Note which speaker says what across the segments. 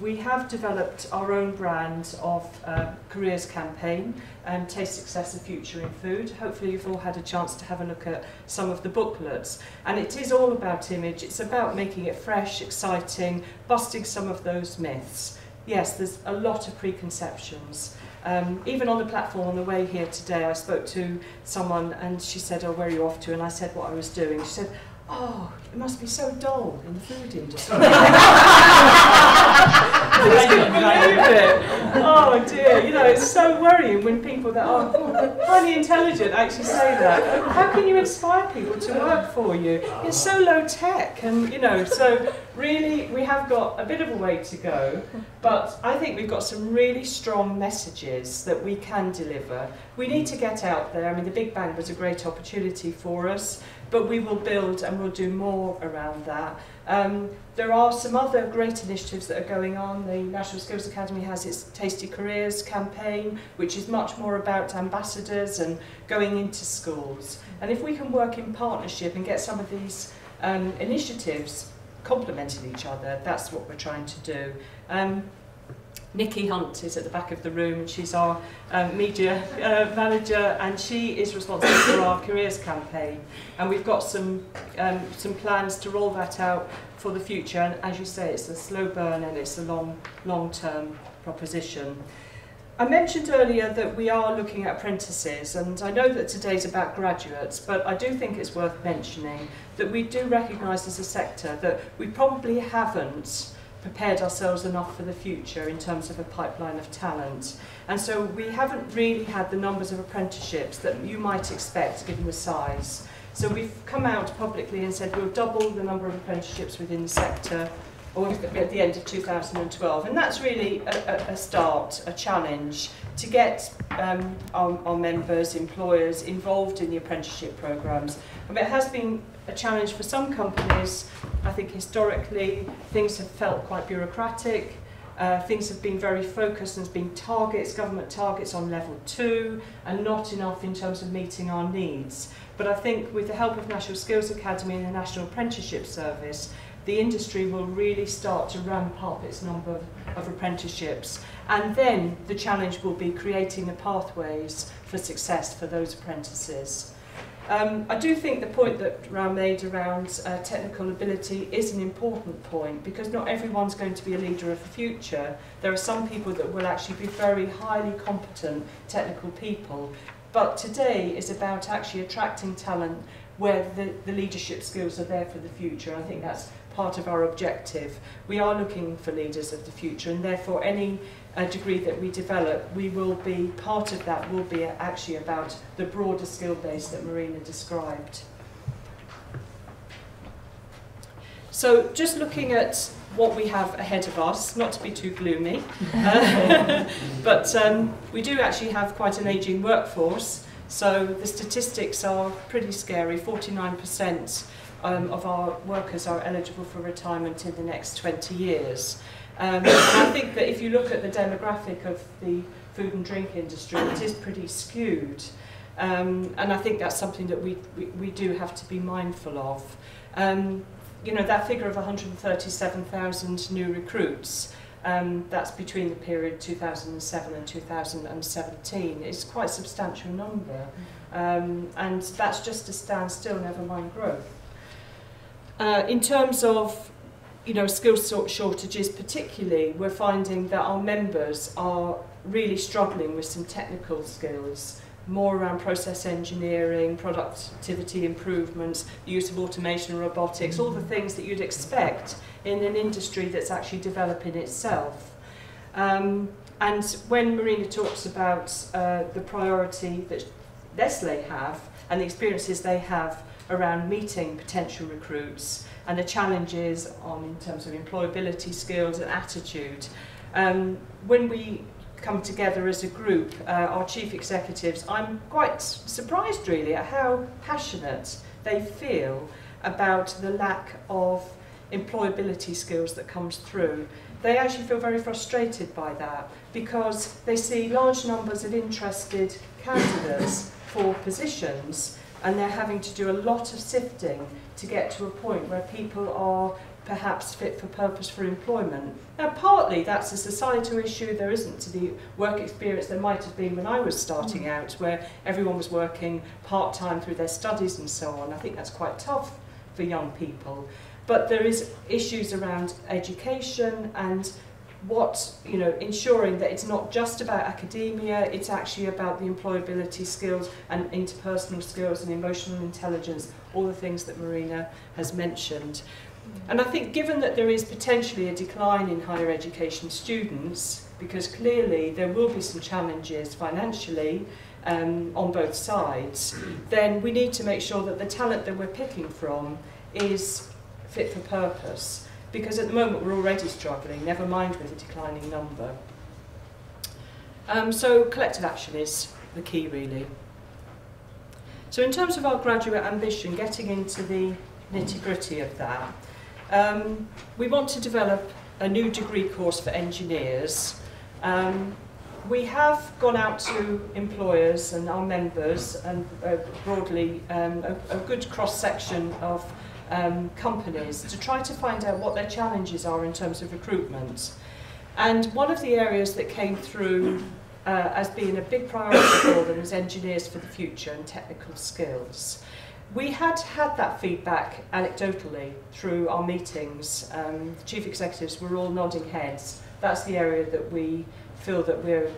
Speaker 1: we have developed our own brand of careers campaign, Taste, Success and Future in Food. Hopefully you've all had a chance to have a look at some of the booklets. And it is all about image. It's about making it fresh, exciting, busting some of those myths. Yes, there's a lot of preconceptions. Even on the platform on the way here today, I spoke to someone and she said, oh, where are you off to? And I said what I was doing. She said, oh, it must be so dull in the food industry. I just couldn't believe it. Oh dear, you know, it's so worrying when people that are highly intelligent actually say that. How can you inspire people to work for you? It's so low tech, and you know, so really we have got a bit of a way to go, but I think we've got some really strong messages that we can deliver. We need to get out there. I mean, the Big Bang was a great opportunity for us, but we will build and we'll do more around that. There are some other great initiatives that are going on. The National Skills Academy has its Tasty Careers campaign, which is much more about ambassadors and going into schools. And if we can work in partnership and get some of these initiatives complementing each other, that's what we're trying to do. Nikki Hunt is at the back of the room, and she's our media manager, and she is responsible for our careers campaign. And we've got some plans to roll that out for the future. And as you say, it's a slow burn and it's a long-term proposition. I mentioned earlier that we are looking at apprentices, and I know that today's about graduates, but I do think it's worth mentioning that we do recognise as a sector that we probably haven't prepared ourselves enough for the future in terms of a pipeline of talent. And so we haven't really had the numbers of apprenticeships that you might expect given the size. So we've come out publicly and said we'll double the number of apprenticeships within the sector or at the end of 2012. And that's really a start, a challenge to get our members, employers involved in the apprenticeship programmes. I mean, it has been a challenge for some companies. I think historically things have felt quite bureaucratic. Things have been very focused, and there's been targets, government targets on level 2, and not enough in terms of meeting our needs. But I think with the help of National Skills Academy and the National Apprenticeship Service, the industry will really start to ramp up its number of apprenticeships. And then the challenge will be creating the pathways for success for those apprentices. I do think the point that Raoul made around technical ability is an important point, because not everyone's going to be a leader of the future. There are some people that will actually be very highly competent technical people, but today is about actually attracting talent where the leadership skills are there for the future. And I think that's part of our objective. We are looking for leaders of the future, and therefore any degree that we develop, we will be, part of that will be actually about the broader skill base that Marina described. So just looking at what we have ahead of us, not to be too gloomy, but we do actually have quite an ageing workforce. So the statistics are pretty scary. 49% of our workers are eligible for retirement in the next 20 years. And I think that if you look at the demographic of the food and drink industry, it is pretty skewed. And I think that's something that we do have to be mindful of. You know, that figure of 137,000 new recruits, that's between the period 2007 and 2017, is quite a substantial number. And that's just to stand still, never mind growth. In terms of skills shortages particularly, we're finding that our members are really struggling with some technical skills, more around process engineering, productivity improvements, the use of automation and robotics, all the things that you'd expect in an industry that's actually developing itself. And when Marina talks about the priority that Nestle have and the experiences they have around meeting potential recruits and the challenges in terms of employability skills and attitude, when we come together as a group, our chief executives, I'm quite surprised really at how passionate they feel about the lack of employability skills that comes through. They actually feel very frustrated by that, because they see large numbers of interested candidates for positions, and they're having to do a lot of sifting to get to a point where people are perhaps fit for purpose for employment. Now partly that's a societal issue. There isn't the work experience there might have been when I was starting out, where everyone was working part-time through their studies and so on. I think that's quite tough for young people. But there is issues around education and ensuring that it's not just about academia, it's actually about the employability skills and interpersonal skills and emotional intelligence, all the things that Marina has mentioned. And I think given that there is potentially a decline in higher education students, because clearly there will be some challenges financially on both sides, then we need to make sure that the talent that we're picking from is fit for purpose. Because at the moment we're already struggling, never mind with a declining number. So collective action is the key really. So in terms of our graduate ambition, getting into the nitty-gritty of that, we want to develop a new degree course for engineers. We have gone out to employers and our members and broadly a good cross-section of companies to try to find out what their challenges are in terms of recruitment. And one of the areas that came through as being a big priority for them is engineers for the future and technical skills. We had that feedback anecdotally through our meetings. The chief executives were all nodding heads. That's the area that we feel that we're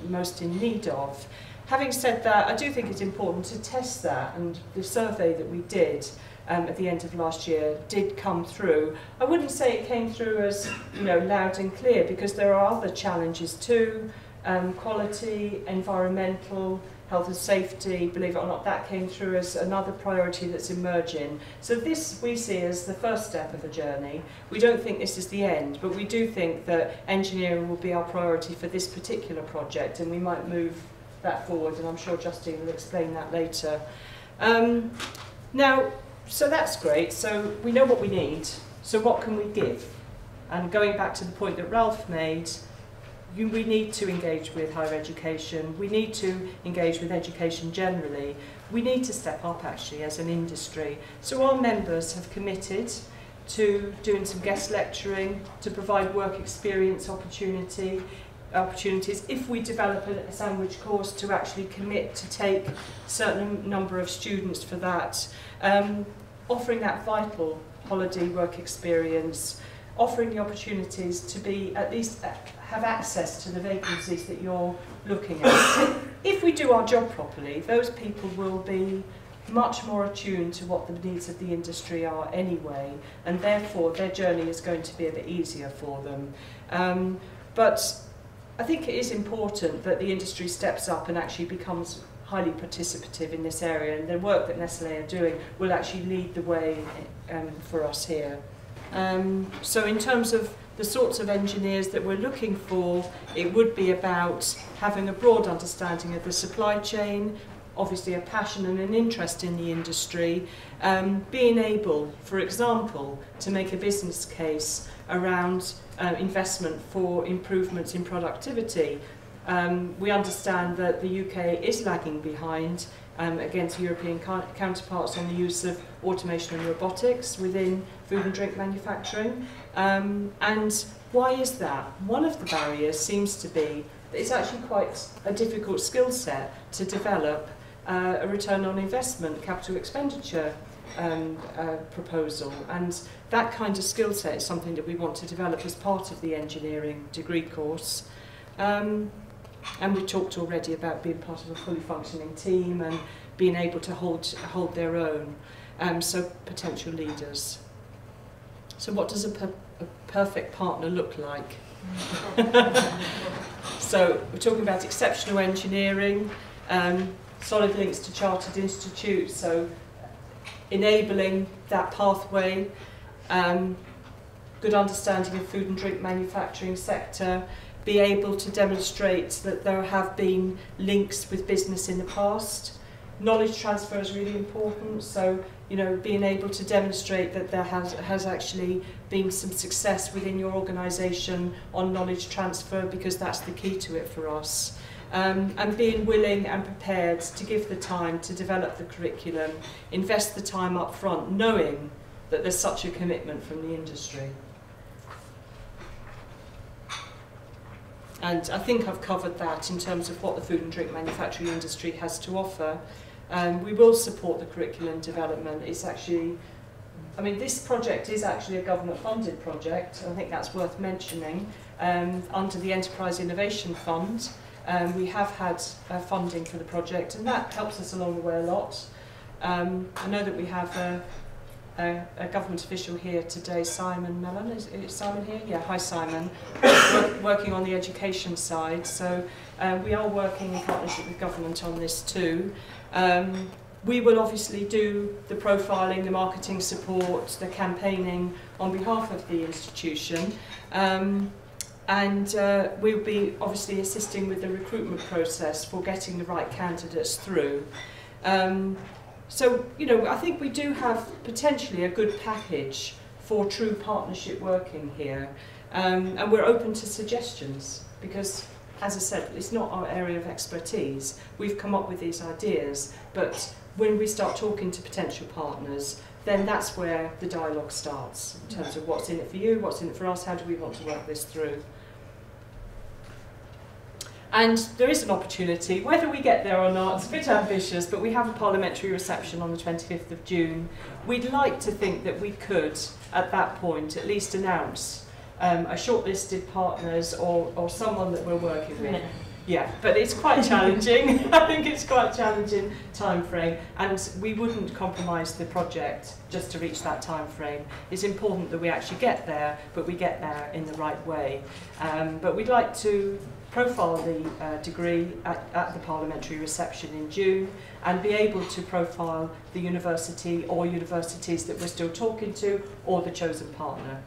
Speaker 1: most in need of. Having said that, I do think it's important to test that, and the survey that we did at the end of last year did come through. I wouldn't say it came through as loud and clear, because there are other challenges too, quality, environmental, health and safety, believe it or not, that came through as another priority that's emerging. So this we see as the first step of a journey. We don't think this is the end, but we do think that engineering will be our priority for this particular project, and we might move that forward, and I'm sure Justine will explain that later. Now, so that's great. So we know what we need. So what can we give? And going back to the point that Ralph made, we need to engage with higher education. We need to engage with education generally. We need to step up actually as an industry. So our members have committed to doing some guest lecturing, to provide work experience opportunities if we develop a sandwich course, to actually commit to take a certain number of students for that, offering that vital holiday work experience, offering the opportunities to be at least have access to the vacancies that you're looking at. If we do our job properly, those people will be much more attuned to what the needs of the industry are anyway, and therefore their journey is going to be a bit easier for them. But I think it is important that the industry steps up and actually becomes highly participative in this area, and the work that Nestlé are doing will actually lead the way for us here. So in terms of the sorts of engineers that we're looking for, it would be about having a broad understanding of the supply chain, obviously a passion and an interest in the industry, being able, for example, to make a business case around investment for improvements in productivity. We understand that the UK is lagging behind against European counterparts on the use of automation and robotics within food and drink manufacturing. And why is that? One of the barriers seems to be that it's actually quite a difficult skill set to develop a return on investment, capital expenditure proposal, and that kind of skill set is something that we want to develop as part of the engineering degree course. And we talked already about being part of a fully functioning team and being able to hold their own, so potential leaders. So what does a perfect partner look like? So we're talking about exceptional engineering, solid links to chartered institutes, so enabling that pathway, good understanding of food and drink manufacturing sector, be able to demonstrate that there have been links with business in the past. Knowledge transfer is really important, so being able to demonstrate that there has actually been some success within your organisation on knowledge transfer, because that's the key to it for us. And being willing and prepared to give the time to develop the curriculum, invest the time up front, knowing that there's such a commitment from the industry. And I think I've covered that in terms of what the food and drink manufacturing industry has to offer. We will support the curriculum development. It's actually, I mean, this project is actually a government-funded project. I think that's worth mentioning. Under the Enterprise Innovation Fund, we have had funding for the project, and that helps us along the way a lot. I know that we have a government official here today, Simon Mellon. Is Simon here? Yeah, hi Simon. Working on the education side, so we are working in partnership with government on this too. We will obviously do the profiling, the marketing support, the campaigning on behalf of the institution, and we'll be obviously assisting with the recruitment process for getting the right candidates through. So, you know, I think we do have potentially a good package for true partnership working here, and we're open to suggestions because, as I said, it's not our area of expertise. We've come up with these ideas, but when we start talking to potential partners, then that's where the dialogue starts in terms of what's in it for you, what's in it for us, how do we want to work this through. And there is an opportunity, whether we get there or not, it's a bit ambitious, but we have a parliamentary reception on the 25th of June. We'd like to think that we could, at that point, at least announce a shortlisted partners or someone that we're working with. Yeah, but it's quite challenging. I think it's quite a challenging time frame, and we wouldn't compromise the project just to reach that time frame. It's important that we actually get there, but we get there in the right way. But we'd like to profile the degree at the parliamentary reception in June and be able to profile the university or universities that we're still talking to or the chosen partner.